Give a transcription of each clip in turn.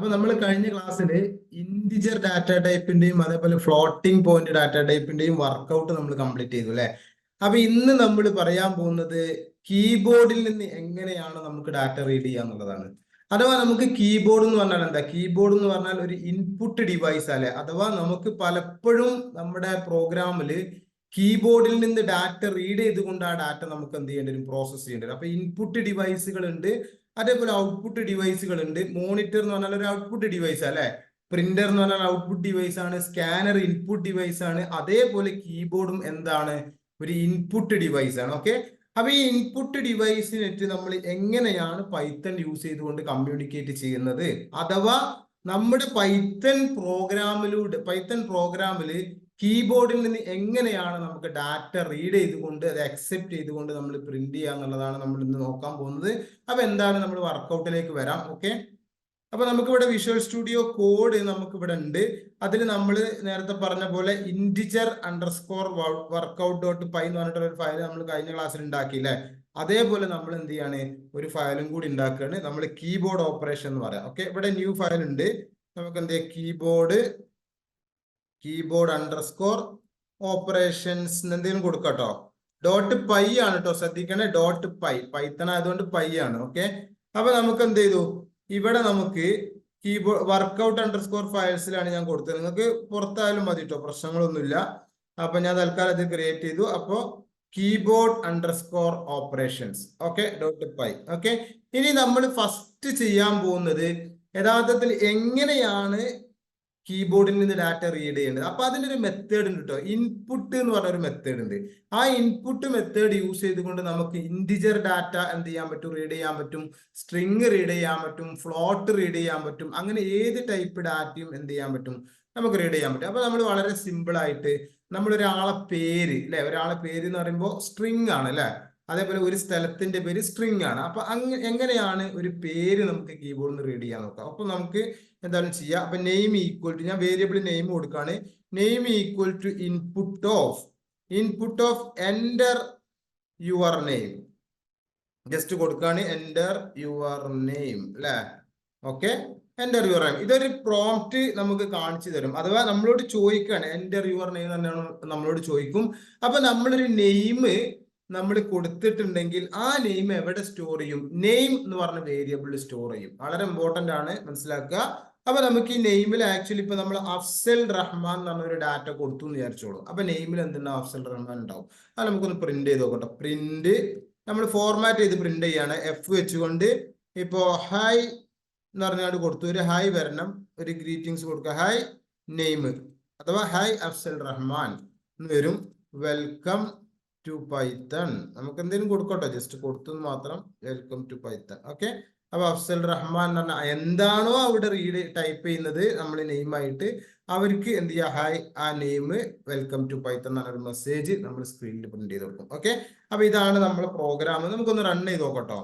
അപ്പൊ നമ്മൾ കഴിഞ്ഞ ക്ലാസ്സിൽ ഇന്റിജർ ഡാറ്റ ടൈപ്പിന്റെയും അതേപോലെ ഫ്ലോട്ടിംഗ് പോയിന്റ് ഡാറ്റ ടൈപ്പിന്റെയും വർക്കൗട്ട് നമ്മൾ കംപ്ലീറ്റ് ചെയ്തു അല്ലെ. അപ്പൊ ഇന്ന് നമ്മൾ പറയാൻ പോകുന്നത് കീബോർഡിൽ നിന്ന് എങ്ങനെയാണ് നമുക്ക് ഡാറ്റ റീഡ് ചെയ്യാന്നുള്ളതാണ്. അഥവാ നമുക്ക് കീബോർഡ് എന്ന് പറഞ്ഞാൽ എന്താ? കീബോർഡ് എന്ന് പറഞ്ഞാൽ ഒരു ഇൻപുട്ട് ഡിവൈസ് അല്ലെ. അഥവാ നമുക്ക് പലപ്പോഴും നമ്മുടെ പ്രോഗ്രാമിൽ കീബോർഡിൽ നിന്ന് ഡാറ്റ റീഡ് ചെയ്തുകൊണ്ട് ആ ഡാറ്റ നമുക്ക് എന്ത് ചെയ്യേണ്ടി വരും? പ്രോസസ് ചെയ്യേണ്ടി വരും. അപ്പൊ ഇൻപുട്ട് ഡിവൈസുകൾ ഉണ്ട്, അതേപോലെ ഔട്ട്പുട്ട് ഡിവൈസുകൾ ഉണ്ട്. മോണിറ്റർ എന്ന് പറഞ്ഞാൽ ഒരു ഔട്ട്പുട്ട് ഡിവൈസ് അല്ലെ. പ്രിന്റർ എന്ന് പറഞ്ഞാൽ ഔട്ട്പുട്ട് ഡിവൈസ് ആണ്. സ്കാനർ ഇൻപുട്ട് ഡിവൈസ് ആണ്. അതേപോലെ കീബോർഡും എന്താണ്? ഒരു ഇൻപുട്ട് ഡിവൈസ് ആണ്. ഓക്കെ, അപ്പൊ ഈ ഇൻപുട്ട് ഡിവൈസിനെറ്റ് നമ്മൾ എങ്ങനെയാണ് പൈത്തൺ യൂസ് ചെയ്തുകൊണ്ട് കമ്മ്യൂണിക്കേറ്റ് ചെയ്യുന്നത്? അഥവാ നമ്മുടെ പൈത്തൺ പ്രോഗ്രാമിൽ കീബോർഡിൽ നിന്ന് എങ്ങനെയാണ് നമുക്ക് ഡാറ്റ റീഡ് ചെയ്തുകൊണ്ട് അത് അക്സെപ്റ്റ് ചെയ്തുകൊണ്ട് നമ്മൾ പ്രിന്റ് ചെയ്യുക എന്നുള്ളതാണ് നമ്മൾ ഇന്ന് നോക്കാൻ പോകുന്നത്. അപ്പൊ എന്താണ്, നമ്മൾ വർക്കൗട്ടിലേക്ക് വരാം. ഓക്കെ, അപ്പൊ നമുക്കിവിടെ വിഷ്വൽ സ്റ്റുഡിയോ കോഡ് നമുക്കിവിടെ ഉണ്ട്. അതിൽ നമ്മൾ നേരത്തെ പറഞ്ഞ പോലെ integer_workout.py എന്ന് പറഞ്ഞിട്ടുള്ള ഒരു ഫയൽ നമ്മൾ കഴിഞ്ഞ ക്ലാസ്സിൽ ഉണ്ടാക്കിയില്ലേ. അതേപോലെ നമ്മൾ എന്ത് ചെയ്യാണ്? ഒരു ഫയലും കൂടി ഉണ്ടാക്കുകയാണ്. നമ്മൾ കീബോർഡ് ഓപ്പറേഷൻ എന്ന് പറയാം. ഓക്കെ, ഇവിടെ ന്യൂ ഫയൽ ഉണ്ട്. നമുക്ക് എന്ത് ചെയ്യാം? കീബോർഡ് അണ്ടർസ്കോർ ഓപ്പറേഷൻസ് എന്തെങ്കിലും കൊടുക്കട്ടോ. .py ആണ് കേട്ടോ, ശ്രദ്ധിക്കണേ. പൈത്തൺ ആയതുകൊണ്ട് പൈ ആണ്. ഓക്കെ, അപ്പൊ നമുക്ക് എന്ത് ചെയ്തു? ഇവിടെ നമുക്ക് കീബോർഡ് workout_files-ലാണ് ഞാൻ കൊടുത്തത്. നിങ്ങൾക്ക് പുറത്തായാലും മതി കേട്ടോ, പ്രശ്നങ്ങളൊന്നുമില്ല. അപ്പൊ ഞാൻ തൽക്കാലം ഇത് ക്രിയേറ്റ് ചെയ്തു. അപ്പോ keyboard_operations ഓക്കെ .py. ഓക്കെ, ഇനി നമ്മൾ ഫസ്റ്റ് ചെയ്യാൻ പോകുന്നത് യഥാർത്ഥത്തിൽ എങ്ങനെയാണ് കീബോർഡിൽ നിന്ന് ഡാറ്റ റീഡ് ചെയ്യേണ്ടത്. അപ്പൊ അതിൻ്റെ ഒരു മെത്തേഡ് ഉണ്ട് കേട്ടോ. ഇൻപുട്ട് എന്ന് പറഞ്ഞ ഒരു മെത്തേഡ് ഉണ്ട്. ആ ഇൻപുട്ട് മെത്തേഡ് യൂസ് ചെയ്തുകൊണ്ട് നമുക്ക് ഇന്റിജർ ഡാറ്റ എന്ത് ചെയ്യാൻ പറ്റും? റീഡ് ചെയ്യാൻ പറ്റും. സ്ട്രിങ് റീഡ് ചെയ്യാൻ പറ്റും. ഫ്ലോട്ട് റീഡ് ചെയ്യാൻ പറ്റും. അങ്ങനെ ഏത് ടൈപ്പ് ഡാറ്റയും എന്ത് ചെയ്യാൻ പറ്റും? നമുക്ക് റീഡ് ചെയ്യാൻ പറ്റും. അപ്പൊ നമ്മൾ വളരെ സിമ്പിൾ ആയിട്ട് നമ്മൾ ഒരാളെ പേര് അല്ലെ, ഒരാളെ പേര് എന്ന് പറയുമ്പോൾ സ്ട്രിങ് ആണ് അല്ലെ. അതേപോലെ ഒരു സ്ഥലത്തിന്റെ പേര് സ്ട്രിങ് ആണ്. അപ്പൊ എങ്ങനെയാണ് ഒരു പേര് നമുക്ക് കീബോർഡിൽ നിന്ന് റീഡ് ചെയ്യാൻ നോക്കാം. അപ്പൊ നമുക്ക് എന്താണ് ചെയ്യുക? അപ്പൊ നെയിം ഈക്വൽ ടു, ഞാൻ വേരിയബിൾ നെയിം കൊടുക്കുകയാണ്. Name equal to input of enter your name. Just കൊടുക്കുകയാണ് എൻ്റർ യുവർ നെയിം അല്ലെ. Okay, enter your name. ഇതൊരു പ്രോംപ്റ്റ് നമുക്ക് കാണിച്ചു തരും. അഥവാ നമ്മളോട് ചോദിക്കുകയാണ് എൻ്റർ യുവർ നെയിം തന്നെയാണ് നമ്മളോട് ചോദിക്കും. അപ്പൊ നമ്മളൊരു നെയിം നമ്മൾ കൊടുത്തിട്ടുണ്ടെങ്കിൽ ആ നെയിം എവിടെ സ്റ്റോർ ചെയ്യും? നെയിം എന്ന് പറഞ്ഞ വേരിയബിൾ സ്റ്റോർ ചെയ്യും. വളരെ ഇമ്പോർട്ടന്റ് ആണ്, മനസ്സിലാക്കുക. അപ്പൊ നമുക്ക് ഈ നെയിമിൽ ആക്ച്വലി ഇപ്പൊ നമ്മൾ അഫ്സൽ റഹ്മാൻ എന്ന് പറഞ്ഞ ഒരു ഡാറ്റ കൊടുത്തു എന്ന് വിചാരിച്ചോളൂ. അപ്പൊ നെയിമിൽ എന്തുണ്ടാവും? അഫ്സൽ റഹ്മാൻ ഉണ്ടാവും. അത് നമുക്കൊന്ന് പ്രിന്റ് ചെയ്ത് നോക്കട്ടെ. പ്രിന്റ് നമ്മൾ ഫോർമാറ്റ് ചെയ്ത് പ്രിന്റ് ചെയ്യാണ് F വെച്ചുകൊണ്ട്. ഇപ്പോ ഹൈ എന്ന് പറഞ്ഞാൽ കൊടുത്തു, ഒരു ഹൈ വരണം, ഒരു ഗ്രീറ്റിംഗ്സ് കൊടുക്കുക. ഹൈ നെയിം അഥവാ ഹൈ അഫ്സൽ റഹ്മാൻ എന്ന് വരും. വെൽക്കം ടു പൈത്തൺ നമുക്ക് എന്തെങ്കിലും കൊടുക്കട്ടോ, ജസ്റ്റ് കൊടുത്തു മാത്രം. Welcome to Python. ഓക്കെ, അപ്പൊ അഫ്സൽ റഹ്മാൻ എന്ന് പറഞ്ഞാൽ എന്താണോ അവിടെ റീഡ് ടൈപ്പ് ചെയ്യുന്നത് നമ്മൾ നെയിമായിട്ട്, അവർക്ക് എന്ത് ചെയ്യുക? ഹായ്, ആ നെയിം വെൽക്കം ടു പൈത്തൺ എന്ന ഒരു മെസ്സേജ് നമ്മൾ സ്ക്രീനിൽ പ്രിന്റ് ചെയ്ത് കൊടുക്കും. ഓക്കെ, അപ്പൊ ഇതാണ് നമ്മുടെ പ്രോഗ്രാം. നമുക്കൊന്ന് റൺ ചെയ്ത് നോക്കട്ടോ.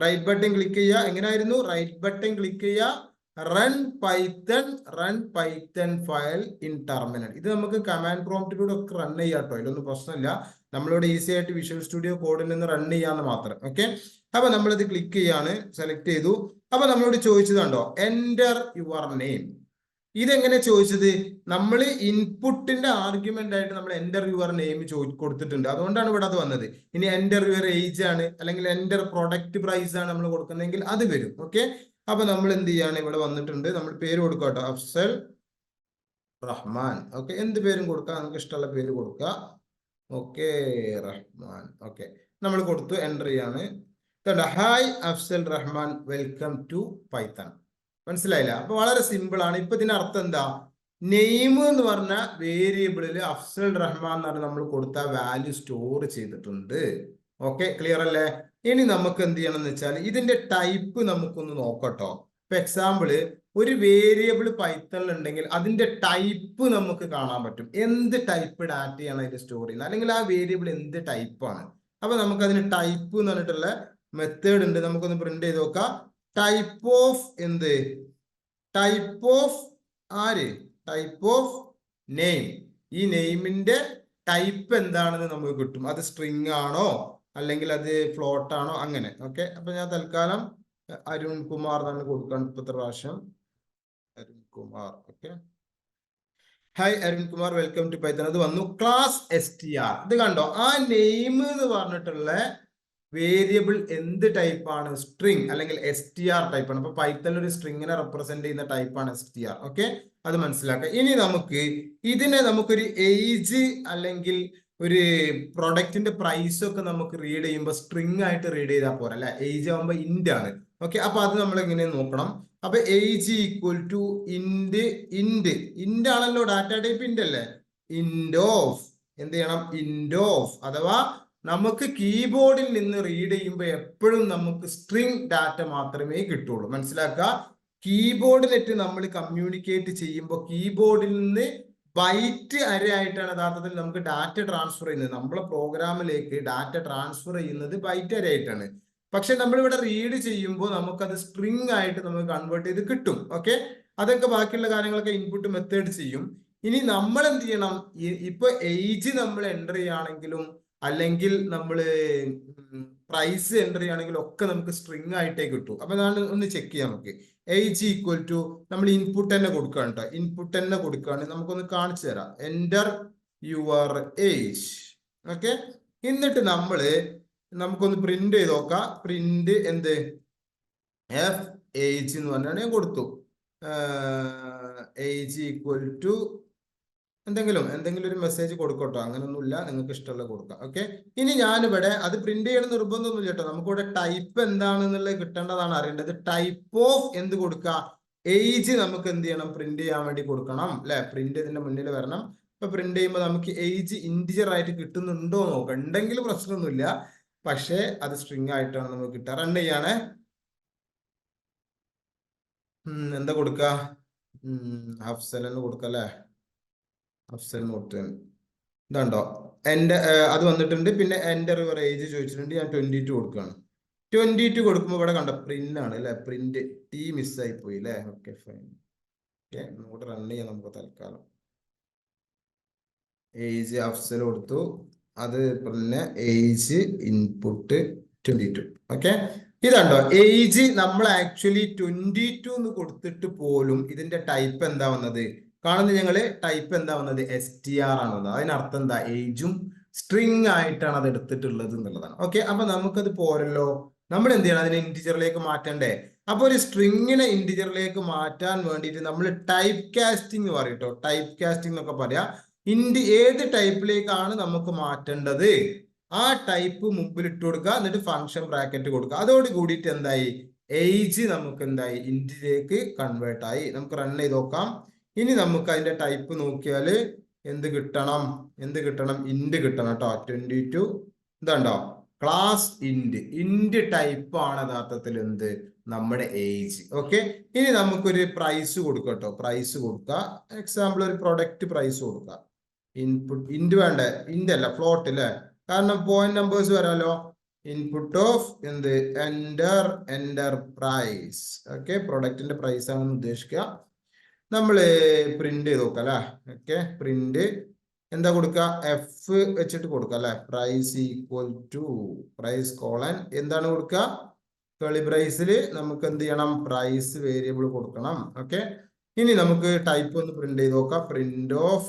റൈറ്റ് ബട്ടൺ ക്ലിക്ക് ചെയ്യുക. എങ്ങനെയായിരുന്നു? റൈറ്റ് ബട്ടൺ ക്ലിക്ക് ചെയ്യുക, run Python file in terminal. ഇത് നമുക്ക് കമാൻഡ് പ്രോംപ്റ്റിലൂടെ ഒക്കെ റൺ ചെയ്യാം കേട്ടോ, ഇതിലൊന്നും പ്രശ്നമില്ല. നമ്മളിവിടെ ഈസി ആയിട്ട് വിഷ്വൽ സ്റ്റുഡിയോ കോഡിൽ നിന്ന് റൺ ചെയ്യാന്ന് മാത്രം. ഓക്കെ, അപ്പൊ നമ്മളിത് ക്ലിക്ക് ചെയ്യാണ്, സെലക്ട് ചെയ്തു. അപ്പൊ നമ്മളോട് ചോദിച്ചത് കണ്ടോ, എൻ്റർ യുവർ നെയിം. ഇതെങ്ങനെ ചോദിച്ചത്? നമ്മൾ ഇൻപുട്ടിന്റെ ആർഗ്യുമെന്റ് ആയിട്ട് നമ്മൾ എൻ്റർ യുവർ നെയിം കൊടുത്തിട്ടുണ്ട്. അതുകൊണ്ടാണ് ഇവിടെ അത് വന്നത്. ഇനി എൻ്റർ യുവർ ഏജ് ആണ്, അല്ലെങ്കിൽ എൻ്റർ പ്രൊഡക്റ്റ് പ്രൈസ് ആണ് നമ്മൾ കൊടുക്കുന്നതെങ്കിൽ അത് വരും. ഓക്കെ, അപ്പൊ നമ്മൾ എന്ത് ചെയ്യാണ്? ഇവിടെ വന്നിട്ടുണ്ട്, നമ്മൾ പേര് കൊടുക്കുക കേട്ടോ, അഫ്സൽ റഹ്മാൻ. ഓക്കെ, എന്ത് പേരും കൊടുക്കുക, നമുക്ക് ഇഷ്ടമുള്ള പേര് കൊടുക്കുക. ഓക്കെ, റഹ്മാൻ. ഓക്കെ, നമ്മൾ കൊടുത്തു, എൻ്റർ ചെയ്യാണ്. Hi Afsal Rahman, welcome to Python. മനസ്സിലായില്ല? അപ്പൊ വളരെ സിമ്പിൾ ആണ്. ഇപ്പൊ ഇതിന്റെ അർത്ഥം എന്താ? നെയിം എന്ന് പറഞ്ഞ വേരിയബിളിൽ അഫ്സൽ റഹ്മാൻ എന്ന് പറഞ്ഞ നമ്മൾ കൊടുത്ത വാല്യൂ സ്റ്റോർ ചെയ്തിട്ടുണ്ട്. ഓക്കെ, ക്ലിയർ അല്ലേ? ഇനി നമുക്ക് എന്ത് ചെയ്യണം എന്ന് വെച്ചാൽ ഇതിന്റെ ടൈപ്പ് നമുക്കൊന്ന് നോക്കട്ടോ. ഇപ്പൊ എക്സാമ്പിള്, ഒരു വേരിയബിൾ പൈത്തണിൽ ഉണ്ടെങ്കിൽ അതിന്റെ ടൈപ്പ് നമുക്ക് കാണാൻ പറ്റും. എന്ത് ടൈപ്പ് ഡാറ്റയാണ് അതിൽ സ്റ്റോർ ചെയ്യുന്നത്, അല്ലെങ്കിൽ ആ വേരിയബിൾ എന്ത് ടൈപ്പാണ്. അപ്പൊ നമുക്ക് അതിന് ടൈപ്പ് എന്ന് പറഞ്ഞിട്ടുള്ള മെത്തേഡ് ഉണ്ട്. നമുക്കൊന്ന് പ്രിന്റ് ചെയ്ത് നോക്കാം. ടൈപ്പ് ഓഫ് എന്ത്? ടൈപ്പ് ഓഫ് ആര്? Type of name. ഈ നെയിമിന്റെ ടൈപ്പ് എന്താണെന്ന് നമുക്ക് കിട്ടും. അത് സ്ട്രിങ് ആണോ, അല്ലെങ്കിൽ അത് ഫ്ലോട്ട് ആണോ, അങ്ങനെ. ഓക്കെ, അപ്പൊ ഞാൻ തൽക്കാലം അരുൺ കുമാർ എന്നാണ് കൊടുക്കാൻ ഇപ്പത്തെ പ്രാവശ്യം. Kumar. Okay, hi Arun Kumar, welcome to Python. അത് വന്നു ക്ലാസ് str. ഇത് കണ്ടോ, ആ നെയിം എന്ന് പറഞ്ഞിട്ടുള്ള വേരിയബിൾ എന്ത് ടൈപ്പ് ആണ്? സ്ട്രിങ് അല്ലെങ്കിൽ str ടൈപ്പ് ആണ്. അപ്പൊ പൈത്തണിൽ ഒരു സ്ട്രിങ്ങിനെ റെപ്രസെന്റ് ചെയ്യുന്ന ടൈപ്പ് ആണ് str. ഓക്കെ, അത് മനസ്സിലാക്കുക. ഇനി നമുക്ക് ഇതിനെ നമുക്കൊരു ഏജ് അല്ലെങ്കിൽ ഒരു പ്രൊഡക്റ്റിന്റെ പ്രൈസ് ഒക്കെ നമുക്ക് റീഡ് ചെയ്യുമ്പോൾ സ്ട്രിങ് ആയിട്ട് റീഡ് ചെയ്താൽ പോരാ അല്ലെ. ഏജ് ആവുമ്പോൾ ഇന്റ് ആണ്. ഓക്കെ, അപ്പൊ അത് നമ്മൾ എങ്ങനെ നോക്കണം? അപ്പൊ ഏജ് ഈക്വൽ ടു ഇന്റ് ആണല്ലോ, ഡാറ്റ ടൈപ്പ് ഇന്റ് അല്ലേ. ഇന്റ് ഓഫ് എന്ത് ചെയ്യണം? ഇന്റ് ഓഫ്, അഥവാ നമുക്ക് കീബോർഡിൽ നിന്ന് റീഡ് ചെയ്യുമ്പോൾ എപ്പോഴും നമുക്ക് സ്ട്രിങ് ഡാറ്റ മാത്രമേ കിട്ടുള്ളൂ. മനസ്സിലാക്കുക, കീബോർഡിലിട്ട് നമ്മൾ കമ്മ്യൂണിക്കേറ്റ് ചെയ്യുമ്പോൾ കീബോർഡിൽ നിന്ന് ബൈറ്റ് അറേ ആയിട്ടാണ് യഥാർത്ഥത്തിൽ നമുക്ക് ഡാറ്റ ട്രാൻസ്ഫർ ചെയ്യുന്നത്. നമ്മളെ പ്രോഗ്രാമിലേക്ക് ഡാറ്റ ട്രാൻസ്ഫർ ചെയ്യുന്നത് ബൈറ്റ് അറേ ആയിട്ടാണ്. പക്ഷെ നമ്മളിവിടെ റീഡ് ചെയ്യുമ്പോൾ നമുക്കത് സ്ട്രിങ് ആയിട്ട് നമുക്ക് കൺവേർട്ട് ചെയ്ത് കിട്ടും. ഓക്കെ, അതൊക്കെ ബാക്കിയുള്ള കാര്യങ്ങളൊക്കെ ഇൻപുട്ട് മെത്തേഡ് ചെയ്യും. ഇനി നമ്മൾ എന്ത് ചെയ്യണം? ഇപ്പൊ ഏജ് നമ്മൾ എൻ്റർ ചെയ്യുകയാണെങ്കിലും അല്ലെങ്കിൽ നമ്മൾ പ്രൈസ് എൻ്റർ ചെയ്യുകയാണെങ്കിലും ഒക്കെ നമുക്ക് സ്ട്രിങ് ആയിട്ടേ കിട്ടും. അപ്പൊ ഞാൻ ഒന്ന് ചെക്ക് ചെയ്യാം. നമുക്ക് ഏജ് ഈക്വൽ ടു നമ്മൾ ഇൻപുട്ട് തന്നെ കൊടുക്കുകയാണ് കേട്ടോ. ഇൻപുട്ട് തന്നെ കൊടുക്കുകയാണ്. നമുക്കൊന്ന് കാണിച്ചു തരാം. Enter your age. ഓക്കെ, എന്നിട്ട് നമുക്കൊന്ന് പ്രിന്റ് ചെയ്ത് നോക്കാം. പ്രിന്റ് എന്ത്? എഫ് ഏജ് എന്ന് പറഞ്ഞാണ് ഞാൻ കൊടുത്തു. ഏജ് ഈക്വൽ ടു എന്തെങ്കിലും ഒരു മെസ്സേജ് കൊടുക്കട്ടോ. അങ്ങനെയൊന്നുമില്ല, നിങ്ങൾക്ക് ഇഷ്ടമുള്ള കൊടുക്കാം. ഓക്കെ, ഇനി ഞാനിവിടെ അത് പ്രിന്റ് ചെയ്യണം നിർബന്ധമൊന്നുമില്ല കേട്ടോ. നമുക്കിവിടെ ടൈപ്പ് എന്താണെന്നുള്ളത് കിട്ടേണ്ടതാണ് അറിയേണ്ടത്. ടൈപ്പ് ഓഫ് എന്ത് കൊടുക്കുക? ഏജ് നമുക്ക് എന്ത് ചെയ്യണം? പ്രിന്റ് ചെയ്യാൻ വേണ്ടി കൊടുക്കണം അല്ലെ. പ്രിന്റ് ഇതിന്റെ മുന്നിൽ വരണം. ഇപ്പൊ പ്രിന്റ് ചെയ്യുമ്പോൾ നമുക്ക് ഏജ് ഇന്റിജർ ആയിട്ട് കിട്ടുന്നുണ്ടോ നോക്കാം. ഉണ്ടെങ്കിൽ പ്രശ്നമൊന്നുമില്ല, പക്ഷേ അത് സ്ട്രിങ് ആയിട്ടാണ് നമുക്ക് കിട്ടുക. റൺ ചെയ്യാണ്. എന്താ കൊടുക്കുക? അഫ്സലിന് കൊടുക്കല്ലേ. അഫ്സലിന് കൊടുത്തു. ഇതുണ്ടോ എൻ്റെ അത് വന്നിട്ടുണ്ട്. പിന്നെ എൻ്റെ റിവർ ഏജ് ചോദിച്ചിട്ടുണ്ട്. ഞാൻ 22 കൊടുക്കുകയാണ്. 22 കൊടുക്കുമ്പോൾ ഇവിടെ കണ്ടോ പ്രിന്റ് ആണ് അല്ലെ. പ്രിന്റ് ടി മിസ്സായി പോയി അല്ലേ. Okay, fine. ഓക്കെ, നമുക്ക് റൺ ചെയ്യാം. നമുക്ക് തൽക്കാലം ഏജ് അഫ്സൽ കൊടുത്തു. അത് പിന്നെ ഏജ് ഇൻപുട്ട് 22. ഓക്കെ, ഇതുണ്ടോ ഏജ് നമ്മൾ ആക്ച്വലി 22 എന്ന് കൊടുത്തിട്ട് പോലും ഇതിന്റെ ടൈപ്പ് എന്താ വന്നത്? കാണുന്നത് ഞങ്ങള് ടൈപ്പ് എന്താ വന്നത്? str ആണ് വന്നത്. അതിനർത്ഥം എന്താ? ഏജും സ്ട്രിങ് ആയിട്ടാണ് അത് എടുത്തിട്ടുള്ളത് എന്നുള്ളതാണ്. ഓക്കെ, അപ്പൊ നമുക്കത് പോരല്ലോ. നമ്മൾ എന്ത് ചെയ്യണം? അതിനെ ഇന്റിജറിലേക്ക് മാറ്റണ്ടേ. അപ്പൊ ഒരു സ്ട്രിങ്ങിനെ ഇന്റിജറിലേക്ക് മാറ്റാൻ വേണ്ടിയിട്ട് നമ്മൾ ടൈപ്പ് കാസ്റ്റിംഗ് പറയട്ടോ. ടൈപ്പ് കാസ്റ്റിംഗ് എന്നൊക്കെ പറയാം. ഏത് ടൈപ്പിലേക്കാണ് നമുക്ക് മാറ്റേണ്ടത് ആ ടൈപ്പ് മുമ്പിൽ ഇട്ട് കൊടുക്കുക. എന്നിട്ട് ഫംഗ്ഷൻ ബ്രാക്കറ്റ് കൊടുക്കുക. അതോട് കൂടിയിട്ട് എന്തായി? ഏജ് നമുക്ക് എന്തായി? ഇന്റിലേക്ക് കൺവേർട്ട് ആയി. നമുക്ക് റൺ ചെയ്ത് നോക്കാം. ഇനി നമുക്ക് അതിന്റെ ടൈപ്പ് നോക്കിയാൽ എന്ത് കിട്ടണം? ഇന്റ് കിട്ടണം കേട്ടോ. 22 ഇതുണ്ടോ ക്ലാസ് ഇന്റ് ടൈപ്പ് ആണ് യഥാർത്ഥത്തിൽ എന്ത്? നമ്മുടെ ഏജ്. ഓക്കെ, ഇനി നമുക്കൊരു പ്രൈസ് കൊടുക്കാം കേട്ടോ. പ്രൈസ് കൊടുക്കുക. എക്സാമ്പിൾ ഒരു പ്രൊഡക്റ്റ് പ്രൈസ് കൊടുക്കുക. ഇൻപുട്ട് ഇന്റ് വേണ്ടേ? ഇന്റ് അല്ല, ഫ്ലോട്ട് അല്ലേ. കാരണം പോയിന്റ് നമ്പേഴ്സ് വരാലോ. ഇൻപുട്ട് ഓഫ് എന്ത്? Enter price. ഓക്കെ, പ്രൊഡക്റ്റിന്റെ പ്രൈസ് ആണെന്ന് ഉദ്ദേശിക്കുക. നമ്മൾ പ്രിന്റ് ചെയ്ത് നോക്കാം അല്ലെ. ഓക്കെ, പ്രിന്റ് എന്താ കൊടുക്കുക? എഫ് വെച്ചിട്ട് കൊടുക്കുക അല്ലെ. Price equal to price colon എന്താണ് കൊടുക്കുക? കേളി ബ്രേസിൽ നമുക്ക് എന്ത് ചെയ്യണം? പ്രൈസ് വേരിയബിൾ കൊടുക്കണം. ഓക്കെ, ഇനി നമുക്ക് ടൈപ്പ് ഒന്ന് പ്രിന്റ് ചെയ്ത് നോക്കാം. പ്രിന്റ് ഓഫ്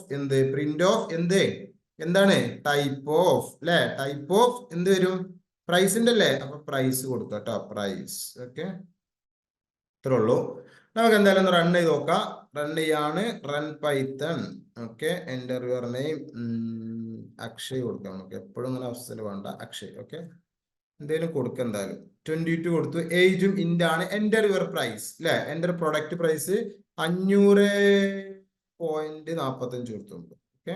എന്താണ്? ടൈപ്പ് ഓഫ് അല്ലെ. ടൈപ്പ് ഓഫ് എന്ത് വരും? പ്രൈസിന്റെ അല്ലേ. അപ്പൊ പ്രൈസ് കൊടുക്കുക കേട്ടോ. പ്രൈസ്. ഓക്കെ, ഇത്രേ ഉള്ളൂ. നമുക്ക് എന്തായാലും ഒന്ന് റൺ ചെയ്ത് നോക്കാം. റൺ ചെയ്യാണ്. Run Python. Okay, enter your name. Akshay കൊടുക്കാം. നമുക്ക് എപ്പോഴും ഇങ്ങനെ അവസ്ഥയിൽ വേണ്ട. അക്ഷയ്. ഓക്കെ, എന്തെങ്കിലും കൊടുക്കുക. എന്തായാലും 22 കൊടുത്തു. ഏജും ഇന്റ് ആണ്. എൻ്റർ യുവർ പ്രൈസ് അല്ലെ. എൻ്റർ പ്രൊഡക്റ്റ് പ്രൈസ് 500.45 കൊടുത്തുണ്ട്. ഓക്കെ,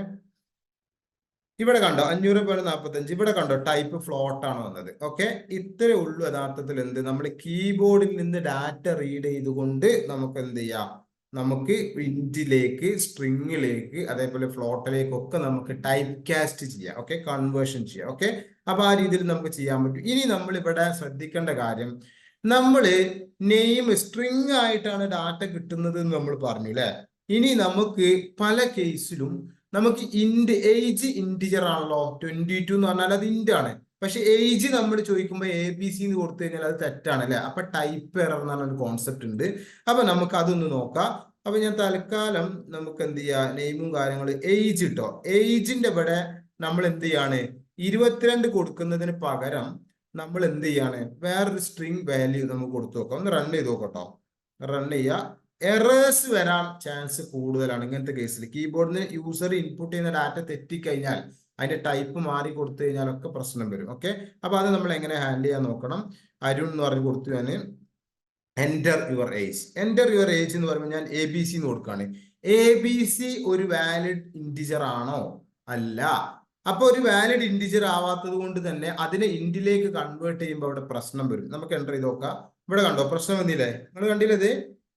ഇവിടെ കണ്ടോ 500.45. ഇവിടെ കണ്ടോ ടൈപ്പ് ഫ്ലോട്ട് ആണ് വന്നത്. ഓക്കെ, ഇത്രേ ഉള്ളൂ യഥാർത്ഥത്തിൽ എന്ത്? നമ്മൾ കീബോർഡിൽ നിന്ന് ഡാറ്റ റീഡ് ചെയ്തുകൊണ്ട് നമുക്ക് എന്ത് ചെയ്യാം? നമുക്ക് ഇന്റിലേക്ക്, സ്ട്രിങ്ങിലേക്ക്, അതേപോലെ ഫ്ലോട്ടിലേക്കൊക്കെ നമുക്ക് ടൈപ്പ് കാസ്റ്റ് ചെയ്യാം. ഓക്കെ, കൺവേർഷൻ ചെയ്യാം. ഓക്കെ, അപ്പൊ ആ രീതിയിൽ നമുക്ക് ചെയ്യാൻ പറ്റും. ഇനി നമ്മൾ ഇവിടെ ശ്രദ്ധിക്കേണ്ട കാര്യം, നമ്മള് നെയിം സ്ട്രിങ് ആയിട്ടാണ് ഡാറ്റ കിട്ടുന്നത് എന്ന് നമ്മൾ പറഞ്ഞു അല്ലെ. ഇനി നമുക്ക് പല കേസിലും നമുക്ക് ഏജ് ഇന്റിജർ ആണല്ലോ. 22 എന്ന് പറഞ്ഞാൽ അത് ഇന്റ് ആണ്. പക്ഷെ ഏജ് നമ്മൾ ചോദിക്കുമ്പോൾ ABC എന്ന് കൊടുത്തു കഴിഞ്ഞാൽ അത് തെറ്റാണ് അല്ലെ. അപ്പൊ ടൈപ്പ് എറർ എന്ന് പറഞ്ഞ ഒരു കോൺസെപ്റ്റ് ഉണ്ട്. അപ്പൊ നമുക്ക് അതൊന്ന് നോക്കാം. അപ്പൊ ഞാൻ തൽക്കാലം നമുക്ക് എന്ത് ചെയ്യാ, നെയിമും കാര്യങ്ങളും ഏജ് ഇട്ടോ. ഏജിന്റെ ഇവിടെ നമ്മൾ എന്ത് ചെയ്യാണ്, 22 കൊടുക്കുന്നതിന് പകരം നമ്മൾ എന്ത് ചെയ്യാണ്, വേറൊരു സ്ട്രിങ് വാല്യൂ നമുക്ക് കൊടുത്തു നോക്കാം. ഒന്ന് റൺ ചെയ്ത് നോക്കട്ടോ. റൺ ചെയ്യുക. എറേഴ്സ് വരാൻ ചാൻസ് കൂടുതലാണ് ഇങ്ങനത്തെ കേസിൽ. കീബോർഡിന് യൂസർ ഇൻപുട്ട് ചെയ്യുന്ന ഡാറ്റ തെറ്റിക്കഴിഞ്ഞാൽ, അതിന്റെ ടൈപ്പ് മാറി കൊടുത്തു കഴിഞ്ഞാലൊക്കെ പ്രശ്നം വരും. ഓക്കെ, അപ്പൊ അത് നമ്മൾ എങ്ങനെ ഹാൻഡിൽ ചെയ്യാൻ നോക്കണം. അരുൺ എന്ന് പറഞ്ഞ് കൊടുത്തു ഞാൻ enter your age. Enter your age എന്ന് പറയുമ്പോൾ ഞാൻ ABC എന്ന് കൊടുക്കുകയാണ്. ABC ഒരു വാലിഡ് ഇൻറ്റിജർ ആണോ? അല്ല. അപ്പൊ ഒരു വാലിഡ് ഇൻറ്റിജർ ആവാത്തത് കൊണ്ട് തന്നെ അതിനെ ഇൻറ്റിലേക്ക് കൺവേർട്ട് ചെയ്യുമ്പോൾ അവിടെ പ്രശ്നം വരും. നമുക്ക് എൻ്റർ ചെയ്ത് നോക്കാം. ഇവിടെ കണ്ടോ പ്രശ്നം വന്നില്ലേ? നിങ്ങൾ കണ്ടില്ലേ?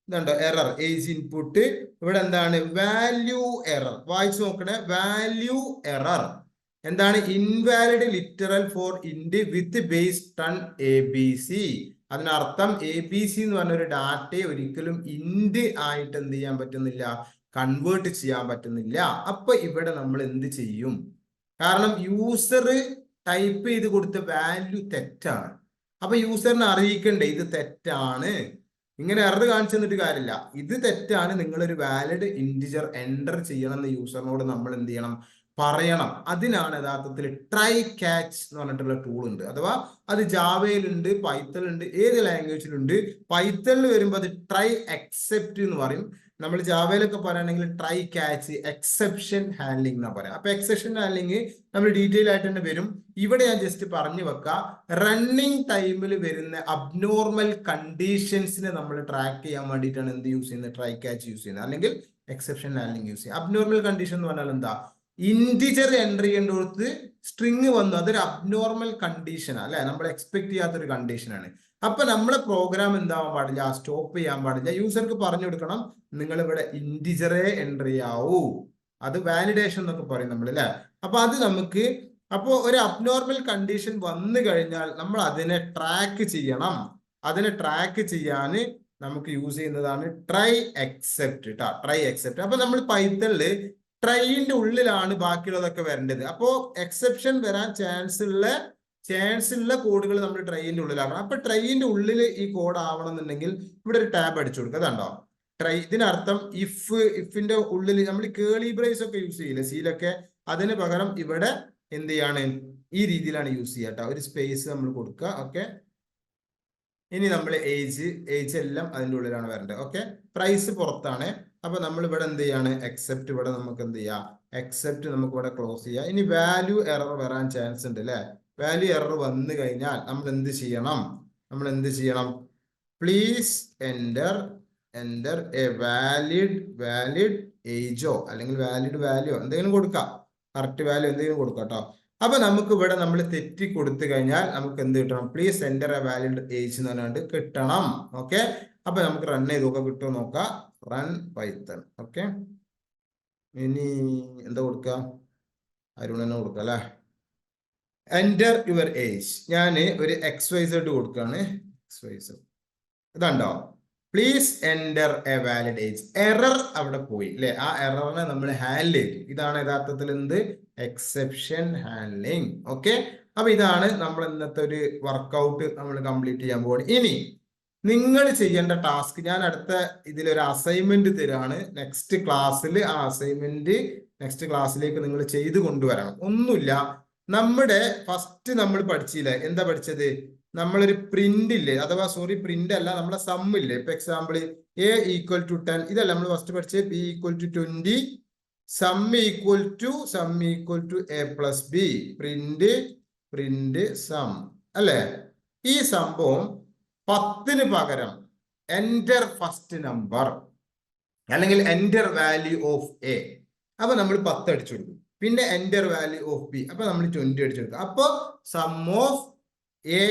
ഇതുണ്ടോ എറർ, ഏജ് ഇൻപുട്ട്. ഇവിടെ എന്താണ്? Value error. വായിച്ചു നോക്കണേ. വാല്യൂ എറർ എന്താണ്? ഇൻവാലിഡ് ലിറ്ററൽ ഫോർ ഇൻഡ് വിത്ത് ബേസ്ഡ് ഓൺ ABC. അതിനർത്ഥം ABC എന്ന് പറഞ്ഞ ഒരു ഡാറ്റയെ ഒരിക്കലും ഇൻഡ് ആയിട്ട് എന്ത് ചെയ്യാൻ പറ്റുന്നില്ല, കൺവേർട്ട് ചെയ്യാൻ പറ്റുന്നില്ല. അപ്പൊ ഇവിടെ നമ്മൾ എന്ത് ചെയ്യും? കാരണം യൂസർ ടൈപ്പ് ചെയ്ത് കൊടുത്ത വാല്യൂ തെറ്റാണ്. അപ്പൊ യൂസറിനെ അറിയിക്കണ്ടേ ഇത് തെറ്റാണ്, ഇങ്ങനെ എറർ കാണിച്ചു തന്നിട്ട് കാര്യമില്ല, ഇത് തെറ്റാണ്, നിങ്ങളൊരു വാലിഡ് ഇൻറ്റിജർ എൻ്റർ ചെയ്യണം എന്ന് യൂസറിനോട് നമ്മൾ എന്ത് ചെയ്യണം, പറയണം. അതിനാണ് യഥാർത്ഥത്തിൽ ട്രൈ ക്യാച്ച് എന്ന് പറഞ്ഞിട്ടുള്ള ടൂൾ ഉണ്ട്. അഥവാ അത് ജാവയിലുണ്ട്, പൈത്തണിലുണ്ട്, ഏത് ലാംഗ്വേജിലുണ്ട്. പൈത്തണിൽ വരുമ്പോൾ അത് ട്രൈ എക്സെപ്റ്റ് എന്ന് പറയും. നമ്മൾ ജാവയിലൊക്കെ പറയുകയാണെങ്കിൽ ട്രൈ ക്യാച്ച് എക്സെപ്ഷൻ ഹാൻഡ്ലിംഗ് എന്നാ പറയാം. അപ്പൊ എക്സെപ്ഷൻ ഹാൻഡ്ലിംഗ് നമ്മൾ ഡീറ്റെയിൽ ആയിട്ട് തന്നെ വരും. ഇവിടെ ഞാൻ ജസ്റ്റ് പറഞ്ഞു വെക്കാം, റണ്ണിങ് ടൈമിൽ വരുന്ന അബ്നോർമൽ കണ്ടീഷൻസിനെ നമ്മൾ ട്രാക്ക് ചെയ്യാൻ വേണ്ടിയിട്ടാണ് എന്ത് യൂസ് ചെയ്യുന്നത്, ട്രൈ ക്യാച്ച് യൂസ് ചെയ്യുന്നത്, അല്ലെങ്കിൽ എക്സെപ്ഷൻ ഹാൻഡ്ലിംഗ് യൂസ് ചെയ്യുക. അബ്നോർമൽ കണ്ടീഷൻ എന്ന് പറഞ്ഞാൽ എന്താ? ഇൻറ്റിജർ എൻ്റർ ചെയ്യേണ്ടടുത്ത് സ്ട്രിങ് വന്നു, അതൊരു അബ്നോർമൽ കണ്ടീഷൻ അല്ലെ, നമ്മൾ എക്സ്പെക്ട് ചെയ്യാത്തൊരു കണ്ടീഷനാണ്. അപ്പൊ നമ്മളെ പ്രോഗ്രാം എന്താവാൻ പാടില്ല, സ്റ്റോപ്പ് ചെയ്യാൻ പാടില്ല. യൂസർക്ക് പറഞ്ഞു കൊടുക്കണം, നിങ്ങൾ ഇവിടെ ഇൻറ്റിജറെ എൻ്റർ ചെയ്യാവൂ. അത് വാലിഡേഷൻ എന്നൊക്കെ പറയും നമ്മൾ അല്ലെ. അപ്പൊ അത് നമുക്ക്, അപ്പോൾ ഒരു അബ്നോർമൽ കണ്ടീഷൻ വന്നു കഴിഞ്ഞാൽ നമ്മൾ അതിനെ ട്രാക്ക് ചെയ്യണം. അതിനെ ട്രാക്ക് ചെയ്യാൻ നമുക്ക് യൂസ് ചെയ്യുന്നതാണ് ട്രൈ എക്സെപ്റ്റ് കേട്ടോ, ട്രൈ എക്സെപ്റ്റ്. അപ്പൊ നമ്മൾ പൈത്തണില് ട്രൈന്റെ ഉള്ളിലാണ് ബാക്കിയുള്ളതൊക്കെ വരേണ്ടത്. അപ്പോ എക്സെപ്ഷൻ വരാൻ ചാൻസ് ഉള്ള കോഡുകൾ നമ്മൾ ട്രൈന്റെ ഉള്ളിലാക്കണം. അപ്പൊ ട്രൈന്റെ ഉള്ളിൽ ഈ കോഡ് ആവണം എന്നുണ്ടെങ്കിൽ ഇവിടെ ഒരു ടാബ് അടിച്ചു കൊടുക്കുക. അതുണ്ടോ ട്രൈ, ഇതിനർത്ഥം ഇഫിന്റെ ഉള്ളിൽ നമ്മൾ കേളി ബ്രേസ് ഒക്കെ യൂസ് ചെയ്യില്ലേ സീലൊക്കെ, അതിന് പകരം ഇവിടെ എന്ത് ചെയ്യാണ്, ഈ രീതിയിലാണ് യൂസ് ചെയ്യുക കേട്ടോ. ഒരു സ്പേസ് നമ്മൾ കൊടുക്കുക. ഓക്കെ, ഇനി നമ്മൾ ഏജ് എല്ലാം അതിൻ്റെ ഉള്ളിലാണ് വരേണ്ടത്. ഓക്കെ, പ്രൈസ് പുറത്താണ്. അപ്പൊ നമ്മൾ ഇവിടെ എന്ത് ചെയ്യാണ്, എക്സെപ്റ്റ്, ഇവിടെ നമുക്ക് എന്ത് ചെയ്യാം, എക്സെപ്റ്റ് നമുക്ക് ഇവിടെ ക്ലോസ് ചെയ്യാം. ഇനി വാല്യൂ എറർ വരാൻ ചാൻസ് ഉണ്ട് അല്ലെ. വാല്യൂ എറർ വന്നു കഴിഞ്ഞാൽ നമ്മൾ എന്ത് ചെയ്യണം, പ്ലീസ് എൻ്റർ എ വാലിഡ് ഏജോ അല്ലെങ്കിൽ വാലിഡ് വാല്യൂ എന്തെങ്കിലും കൊടുക്കാം, കറക്റ്റ് വാല്യൂ എന്തെങ്കിലും കൊടുക്കാം കേട്ടോ. അപ്പൊ നമുക്ക് ഇവിടെ നമ്മൾ തെറ്റി കൊടുത്തു കഴിഞ്ഞാൽ നമുക്ക് എന്ത് കിട്ടണം, please enter a valid age എന്ന് പറഞ്ഞാണ്ട് കിട്ടണം. ഓക്കെ, അപ്പൊ നമുക്ക് റൺ ചെയ്ത് നോക്കാം, കിട്ടുമോ നോക്കാം. Run Python. ഓക്കെ, ഇനി എന്താ കൊടുക്കുക, അരുണനെ കൊടുക്കുക അല്ലെ. എൻ്റർ യുവർ ഏജ്, ഞാൻ ഒരു XYZ കൊടുക്കുകയാണ്. XYZ ഇതാണ്ടോ, please enter a valid age. Error അവിടെ പോയി അല്ലെ, ആ എററിനെ നമ്മൾ ഹാൻഡിൽ ചെയ്തു. ഇതാണ് യഥാർത്ഥത്തിൽ എന്ത്, എക്സെപ്ഷൻ ഹാൻഡ്ലിംഗ്. ഓക്കെ, അപ്പൊ ഇതാണ് നമ്മൾ ഇന്നത്തെ ഒരു വർക്കൗട്ട് നമ്മൾ കംപ്ലീറ്റ് ചെയ്യാൻ പോകുന്നത്. ഇനി നിങ്ങൾ ചെയ്യേണ്ട ടാസ്ക്, ഞാൻ അടുത്ത ഇതിലൊരു അസൈൻമെന്റ് തരാണ്. നെക്സ്റ്റ് ക്ലാസ്സിൽ ആ അസൈൻമെന്റ് നെക്സ്റ്റ് ക്ലാസ്സിലേക്ക് നിങ്ങൾ ചെയ്ത് കൊണ്ടുവരണം. ഒന്നുമില്ല, നമ്മുടെ ഫസ്റ്റ് നമ്മൾ പഠിച്ചില്ലേ, എന്താ പഠിച്ചത്, നമ്മളൊരു പ്രിന്റ് ഇല്ലേ, അഥവാ സോറി പ്രിന്റ് അല്ല, നമ്മളെ സം ഇല്ലേ. ഇപ്പൊ എക്സാമ്പിൾ A = 10, ഇതല്ല നമ്മൾ ഫസ്റ്റ് പഠിച്ചത്. B = 20, sum equal to A + B, print sum അല്ലേ. ഈ സംഭവം 10ന് പകരം എൻ്റർ ഫസ്റ്റ് നമ്പർ അല്ലെങ്കിൽ എൻ്റർ വാല്യൂ ഓഫ് A, അപ്പൊ നമ്മൾ 10 അടിച്ചു കൊടുക്കും. പിന്നെ എൻ്റർ വാല്യൂ ഓഫ് B, അപ്പൊ നമ്മൾ 20 അടിച്ചു കൊടുക്കും. അപ്പൊ സം ഓഫ് A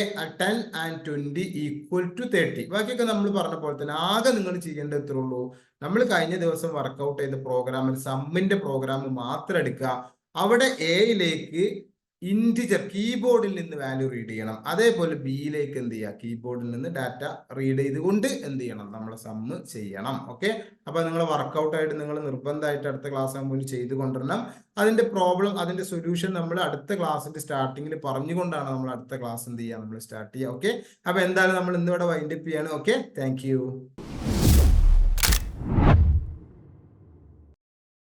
10 and 20 = 30. ബാക്കിയൊക്കെ നമ്മൾ പറഞ്ഞ പോലെ തന്നെ. ആകെ നിങ്ങൾ ചെയ്യേണ്ടത് ഇത്രേ ഉള്ളൂ, നമ്മൾ കഴിഞ്ഞ ദിവസം വർക്കൗട്ട് ചെയ്ത പ്രോഗ്രാമിൽ സമ്മിന്റെ പ്രോഗ്രാം മാത്രം എടുക്കുക. അവിടെ എയിലേക്ക് ഇൻറ്റിജർ കീബോർഡിൽ നിന്ന് വാല്യൂ റീഡ് ചെയ്യണം. അതേപോലെ ബിയിലേക്ക് എന്ത് ചെയ്യുക, കീബോർഡിൽ നിന്ന് ഡാറ്റ റീഡ് ചെയ്തുകൊണ്ട് എന്ത് ചെയ്യണം, നമ്മൾ സമ്മ് ചെയ്യണം. ഓക്കെ, അപ്പൊ നിങ്ങൾ വർക്കൗട്ട് ആയിട്ട് നിങ്ങൾ നിർബന്ധമായിട്ട് അടുത്ത ക്ലാസ് ആകുമ്പോൾ ചെയ്ത് കൊണ്ടുവരണം. അതിന്റെ പ്രോബ്ലം, അതിന്റെ സൊല്യൂഷൻ നമ്മൾ അടുത്ത ക്ലാസ്സിന്റെ സ്റ്റാർട്ടിങ്ങിൽ പറഞ്ഞുകൊണ്ടാണ് നമ്മൾ അടുത്ത ക്ലാസ് എന്ത് ചെയ്യുക, നമ്മൾ സ്റ്റാർട്ട് ചെയ്യുക. ഓക്കെ, അപ്പൊ എന്തായാലും നമ്മൾ ഇന്നിവിടെ വൈൻഡപ്പ് ചെയ്യാണ്. Okay, thank you.